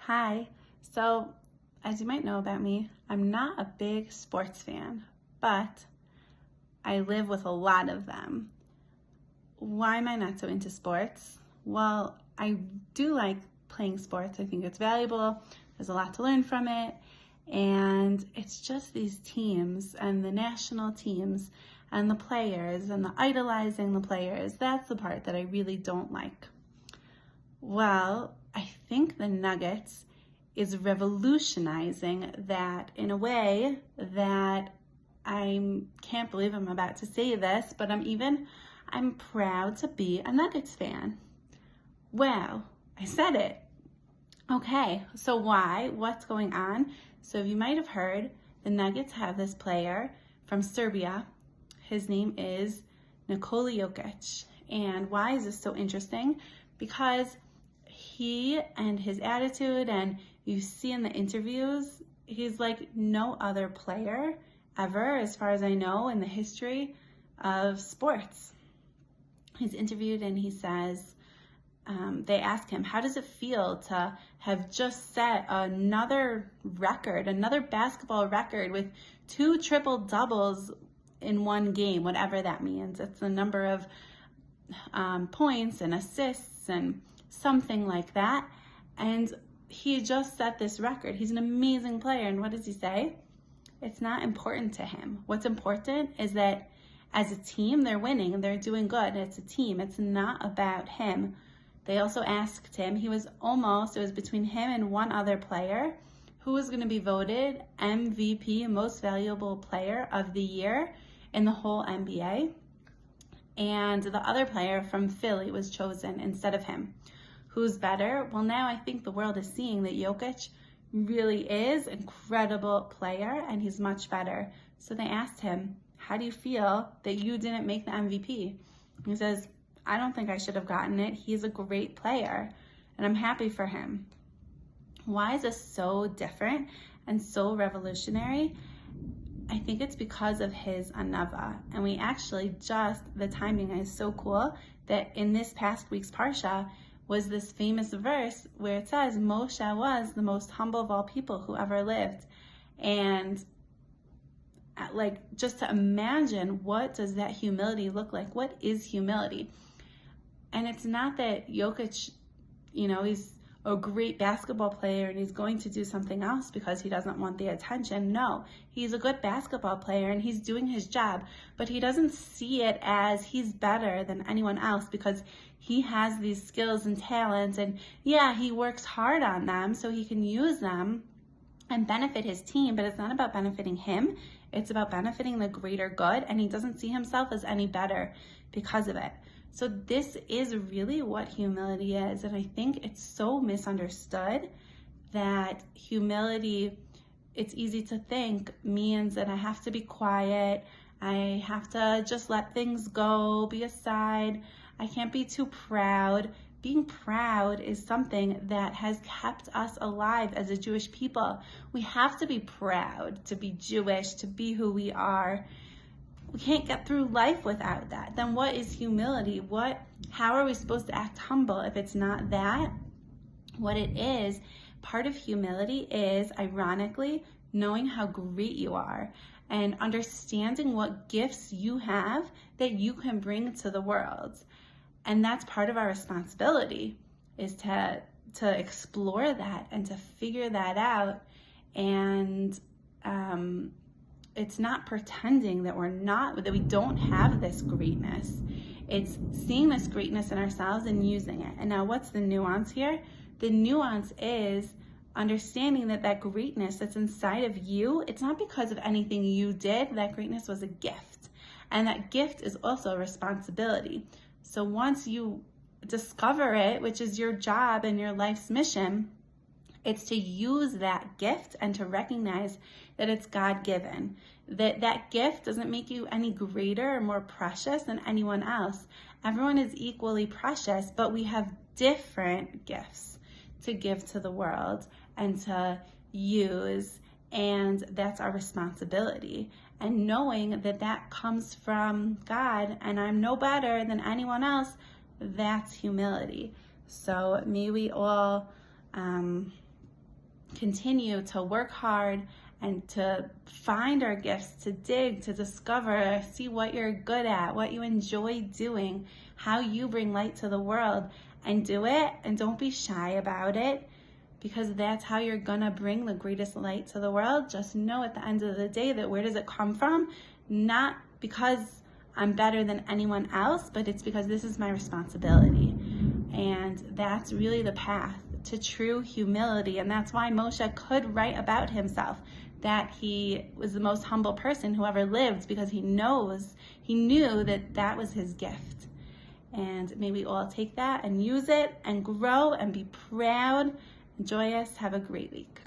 Hi. So, as you might know about me, I'm not a big sports fan, but I live with a lot of them. Why am I not so into sports? Well, I do like playing sports. I think it's valuable. There's a lot to learn from it. And it's just these teams and the national teams and the players and the idolizing the players. That's the part that I really don't like. Well, I think the Nuggets is revolutionizing that in a way that I can't believe I'm about to say this, but I'm proud to be a Nuggets fan. Wow, I said it. Okay, so why? What's going on? So you might have heard the Nuggets have this player from Serbia. His name is Nikola Jokic. And why is this so interesting? Because he and his attitude, and you see in the interviews, he's like no other player ever, as far as I know, in the history of sports. He's interviewed and he says, they ask him, how does it feel to have just set another record, another basketball record with 2 triple doubles in one game, whatever that means. It's the number of points and assists and something like that. And he just set this record. He's an amazing player. And what does he say? It's not important to him. What's important is that as a team, they're winning and they're doing good. It's a team. It's not about him. They also asked him, it was between him and one other player, who was going to be voted MVP, most valuable player of the year in the whole NBA. And the other player from Philly was chosen instead of him. Who's better? Well, now I think the world is seeing that Jokic really is an incredible player and he's much better. So they asked him, how do you feel that you didn't make the MVP? He says, I don't think I should have gotten it. He's a great player and I'm happy for him. Why is this so different and so revolutionary? I think it's because of his anava. And we actually the timing is so cool that in this past week's Parsha was this famous verse where it says Moshe was the most humble of all people who ever lived. And just to imagine, what does that humility look like? What is humility? And it's not that Jokic, he's a great basketball player and he's going to do something else because he doesn't want the attention. No, he's a good basketball player and he's doing his job, but he doesn't see it as he's better than anyone else because he has these skills and talents, and yeah, he works hard on them so he can use them and benefit his team, but it's not about benefiting him. It's about benefiting the greater good, and he doesn't see himself as any better because of it. So this is really what humility is. And I think it's so misunderstood that humility, it's easy to think, means that I have to be quiet. I have to just let things go, be aside. I can't be too proud. Being proud is something that has kept us alive as a Jewish people. We have to be proud to be Jewish, to be who we are. We can't get through life without that. Then what is humility? How are we supposed to act humble if it's not that? What it is, part of humility is, ironically, knowing how great you are and understanding what gifts you have that you can bring to the world. And that's part of our responsibility, is to explore that and to figure that out. And it's not pretending that we don't have this greatness. It's seeing this greatness in ourselves and using it. And now what's the nuance here? The nuance is understanding that greatness that's inside of you, it's not because of anything you did. That greatness was a gift. And that gift is also a responsibility. So once you discover it, which is your job and your life's mission, it's to use that gift and to recognize that it's God-given. That gift doesn't make you any greater or more precious than anyone else. Everyone is equally precious, but we have different gifts to give to the world and to use, and that's our responsibility. And knowing that comes from God and I'm no better than anyone else, that's humility. So may we all continue to work hard and to find our gifts, to dig, to discover, see what you're good at, what you enjoy doing, how you bring light to the world, and do it, and don't be shy about it, because that's how you're gonna bring the greatest light to the world. Just know at the end of the day that where does it come from? Not because I'm better than anyone else, but it's because this is my responsibility. And that's really the path to true humility. And that's why Moshe could write about himself that he was the most humble person who ever lived, because he knew that that was his gift. And may we all take that and use it and grow and be proud and joyous. Have a great week.